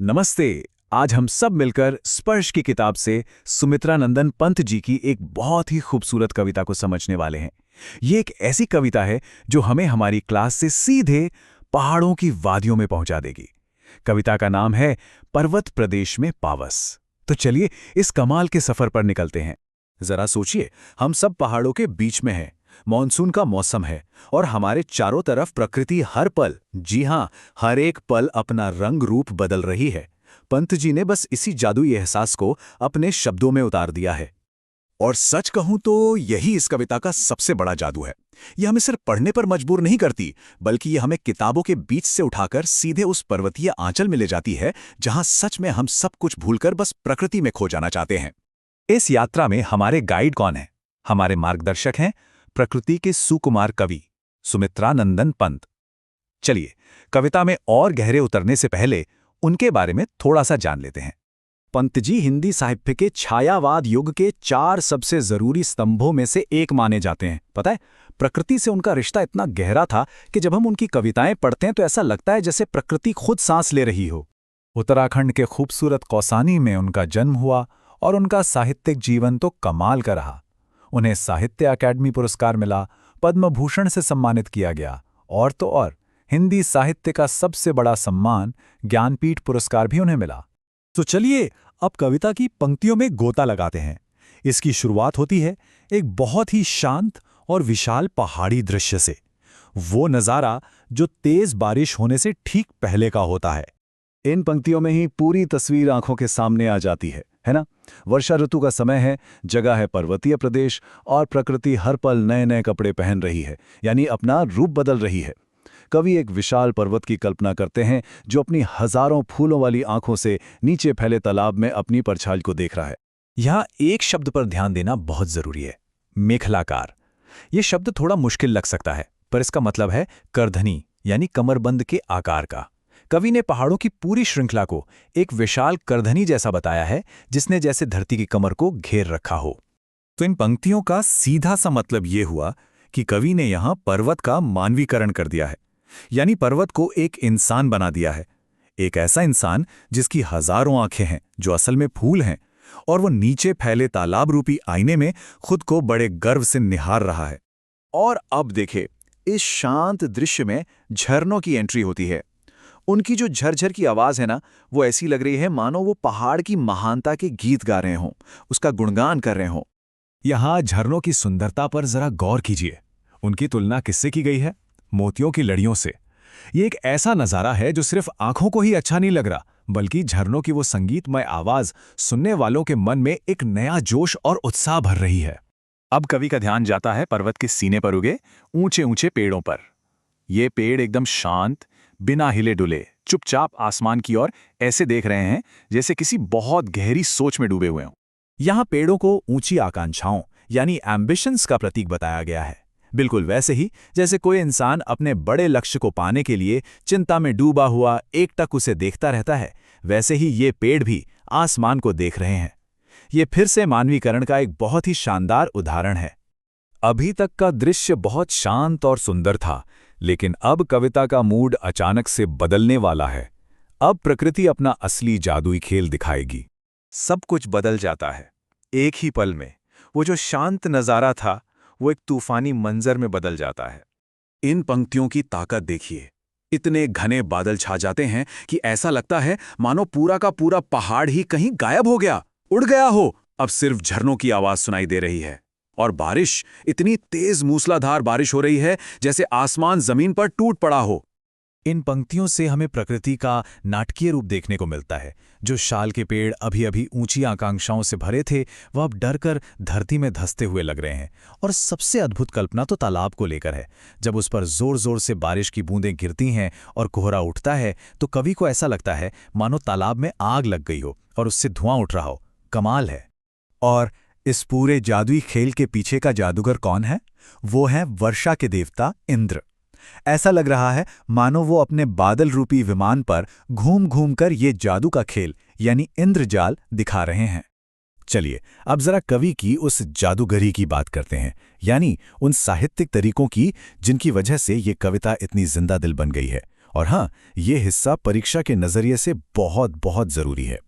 नमस्ते। आज हम सब मिलकर स्पर्श की किताब से सुमित्रा नंदन पंत जी की एक बहुत ही खूबसूरत कविता को समझने वाले हैं। ये एक ऐसी कविता है जो हमें हमारी क्लास से सीधे पहाड़ों की वादियों में पहुंचा देगी। कविता का नाम है पर्वत प्रदेश में पावस। तो चलिए इस कमाल के सफर पर निकलते हैं। जरा सोचिए, हम सब पहाड़ों के बीच में हैं। मॉनसून का मौसम है और हमारे चारों तरफ प्रकृति हर पल, जी हां, हर एक पल अपना रंग रूप बदल रही है। पंत जी ने बस इसी जादुई एहसास को अपने शब्दों में उतार दिया है। और सच कहूं तो यही इस कविता का सबसे बड़ा जादू है। यह हमें सिर्फ पढ़ने पर मजबूर नहीं करती, बल्कि यह हमें किताबों के बीच से उठाकर सीधे उस पर्वतीय आंचल में ले जाती है जहां सच में हम सब कुछ भूलकर बस प्रकृति में खो जाना चाहते हैं। इस यात्रा में हमारे गाइड कौन है? हमारे मार्गदर्शक हैं प्रकृति के सुकुमार कवि सुमित्रा नंदन पंत। चलिए कविता में और गहरे उतरने से पहले उनके बारे में थोड़ा सा जान लेते हैं। पंत जी हिंदी साहित्य के छायावाद युग के 4 सबसे जरूरी स्तंभों में से एक माने जाते हैं। पता है, प्रकृति से उनका रिश्ता इतना गहरा था कि जब हम उनकी कविताएं पढ़ते हैं तो ऐसा लगता है जैसे प्रकृति खुद सांस ले रही हो। उत्तराखंड के खूबसूरत कौसानी में उनका जन्म हुआ और उनका साहित्यिक जीवन तो कमाल का रहा। उन्हें साहित्य अकादमी पुरस्कार मिला, पद्म भूषण से सम्मानित किया गया और तो और हिंदी साहित्य का सबसे बड़ा सम्मान ज्ञानपीठ पुरस्कार भी उन्हें मिला। तो चलिए अब कविता की पंक्तियों में गोता लगाते हैं। इसकी शुरुआत होती है एक बहुत ही शांत और विशाल पहाड़ी दृश्य से। वो नज़ारा जो तेज बारिश होने से ठीक पहले का होता है। इन पंक्तियों में ही पूरी तस्वीर आंखों के सामने आ जाती है ना? वर्षा ऋतु का समय है, जगह है पर्वतीय प्रदेश और प्रकृति हर पल नए नए कपड़े पहन रही है, यानी अपना रूप बदल रही है। कवि एक विशाल पर्वत की कल्पना करते हैं जो अपनी हजारों फूलों वाली आंखों से नीचे फैले तालाब में अपनी परछाई को देख रहा है। यहाँ एक शब्द पर ध्यान देना बहुत जरूरी है, मेखलाकार। ये शब्द थोड़ा मुश्किल लग सकता है, पर इसका मतलब है करधनी यानी कमरबंद के आकार का। कवि ने पहाड़ों की पूरी श्रृंखला को एक विशाल करधनी जैसा बताया है, जिसने जैसे धरती की कमर को घेर रखा हो। तो इन पंक्तियों का सीधा सा मतलब ये हुआ कि कवि ने यहाँ पर्वत का मानवीकरण कर दिया है, यानी पर्वत को एक इंसान बना दिया है। एक ऐसा इंसान जिसकी हजारों आंखें हैं, जो असल में फूल हैं, और वो नीचे फैले तालाब रूपी आईने में खुद को बड़े गर्व से निहार रहा है। और अब देखे, इस शांत दृश्य में झरनों की एंट्री होती है। उनकी जो झरझर की आवाज है ना, वो ऐसी लग रही है मानो वो पहाड़ की महानता के गीत गा रहे हों, उसका गुणगान कर रहे हों। यहाँ झरनों की सुंदरता पर जरा गौर कीजिए। उनकी तुलना किससे की गई है? मोतियों की लड़ियों से। ये एक ऐसा नज़ारा है जो सिर्फ आंखों को ही अच्छा नहीं लग रहा, बल्कि झरनों की वो संगीतमय आवाज सुनने वालों के मन में एक नया जोश और उत्साह भर रही है। अब कवि का ध्यान जाता है पर्वत के सीने पर उगे ऊंचे ऊंचे पेड़ों पर। ये पेड़ एकदम शांत, बिना हिले डुले, चुपचाप आसमान की ओर ऐसे देख रहे हैं जैसे किसी बहुत गहरी सोच में डूबे हुए हों। यहाँ पेड़ों को ऊंची आकांक्षाओं यानी एम्बिशंस का प्रतीक बताया गया है। बिल्कुल वैसे ही जैसे कोई इंसान अपने बड़े लक्ष्य को पाने के लिए चिंता में डूबा हुआ एकटक उसे देखता रहता है, वैसे ही ये पेड़ भी आसमान को देख रहे हैं। ये फिर से मानवीकरण का एक बहुत ही शानदार उदाहरण है। अभी तक का दृश्य बहुत शांत और सुंदर था, लेकिन अब कविता का मूड अचानक से बदलने वाला है। अब प्रकृति अपना असली जादुई खेल दिखाएगी। सब कुछ बदल जाता है एक ही पल में। वो जो शांत नज़ारा था वो एक तूफानी मंजर में बदल जाता है। इन पंक्तियों की ताकत देखिए। इतने घने बादल छा जाते हैं कि ऐसा लगता है मानो पूरा का पूरा पहाड़ ही कहीं गायब हो गया, उड़ गया हो। अब सिर्फ झरनों की आवाज सुनाई दे रही है। और बारिश, इतनी तेज मूसलाधार बारिश हो रही है जैसे आसमान जमीन पर टूट पड़ा हो। इन पंक्तियों से हमें प्रकृति का नाटकीय रूप देखने को मिलता है। जो शाल के पेड़ अभी अभी ऊंची आकांक्षाओं से भरे थे, वह अब डरकर धरती में धंसते हुए लग रहे हैं। और सबसे अद्भुत कल्पना तो तालाब को लेकर है। जब उस पर जोर जोर से बारिश की बूंदें गिरती हैं और कोहरा उठता है, तो कवि को ऐसा लगता है मानो तालाब में आग लग गई हो और उससे धुआं उठ रहा हो। कमाल है। और इस पूरे जादुई खेल के पीछे का जादूगर कौन है? वो है वर्षा के देवता इंद्र। ऐसा लग रहा है मानो वो अपने बादल रूपी विमान पर घूम घूम कर ये जादू का खेल यानी इंद्रजाल दिखा रहे हैं। चलिए अब जरा कवि की उस जादूगरी की बात करते हैं, यानी उन साहित्यिक तरीकों की जिनकी वजह से ये कविता इतनी जिंदा दिल बन गई है और हाँ, ये हिस्सा परीक्षा के नजरिए से बहुत बहुत जरूरी है।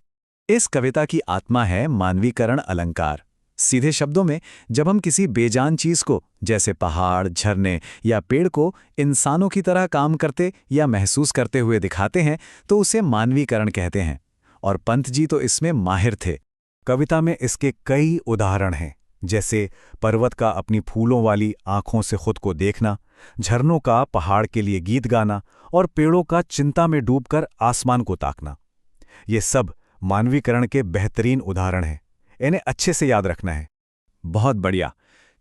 इस कविता की आत्मा है मानवीकरण अलंकार। सीधे शब्दों में, जब हम किसी बेजान चीज को, जैसे पहाड़, झरने या पेड़ को, इंसानों की तरह काम करते या महसूस करते हुए दिखाते हैं, तो उसे मानवीकरण कहते हैं। और पंत जी तो इसमें माहिर थे। कविता में इसके कई उदाहरण हैं, जैसे पर्वत का अपनी फूलों वाली आंखों से खुद को देखना, झरनों का पहाड़ के लिए गीत गाना और पेड़ों का चिंता में डूबकर आसमान को ताकना। ये सब मानवीकरण के बेहतरीन उदाहरण हैं। इन्हें अच्छे से याद रखना है। बहुत बढ़िया।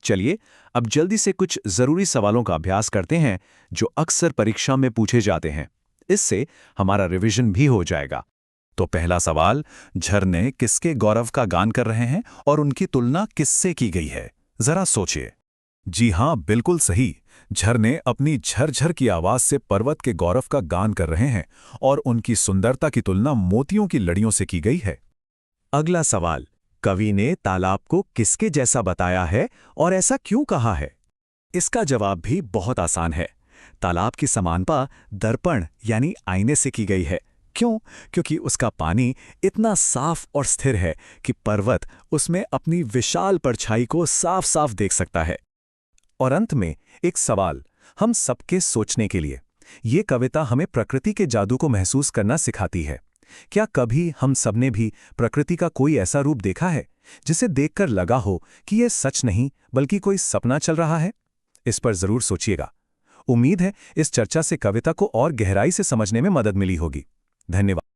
चलिए अब जल्दी से कुछ जरूरी सवालों का अभ्यास करते हैं जो अक्सर परीक्षा में पूछे जाते हैं। इससे हमारा रिवीजन भी हो जाएगा। तो पहला सवाल, झरने किसके गौरव का गान कर रहे हैं और उनकी तुलना किससे की गई है? जरा सोचिए। जी हां, बिल्कुल सही। झरने अपनी झरझर की आवाज से पर्वत के गौरव का गान कर रहे हैं और उनकी सुंदरता की तुलना मोतियों की लड़ियों से की गई है। अगला सवाल, कवि ने तालाब को किसके जैसा बताया है और ऐसा क्यों कहा है? इसका जवाब भी बहुत आसान है। तालाब की समानता दर्पण यानी आईने से की गई है। क्यों? क्योंकि उसका पानी इतना साफ और स्थिर है कि पर्वत उसमें अपनी विशाल परछाई को साफ साफ देख सकता है। और अंत में एक सवाल हम सबके सोचने के लिए। ये कविता हमें प्रकृति के जादू को महसूस करना सिखाती है। क्या कभी हम सबने भी प्रकृति का कोई ऐसा रूप देखा है जिसे देखकर लगा हो कि यह सच नहीं बल्कि कोई सपना चल रहा है? इस पर जरूर सोचिएगा। उम्मीद है इस चर्चा से कविता को और गहराई से समझने में मदद मिली होगी। धन्यवाद।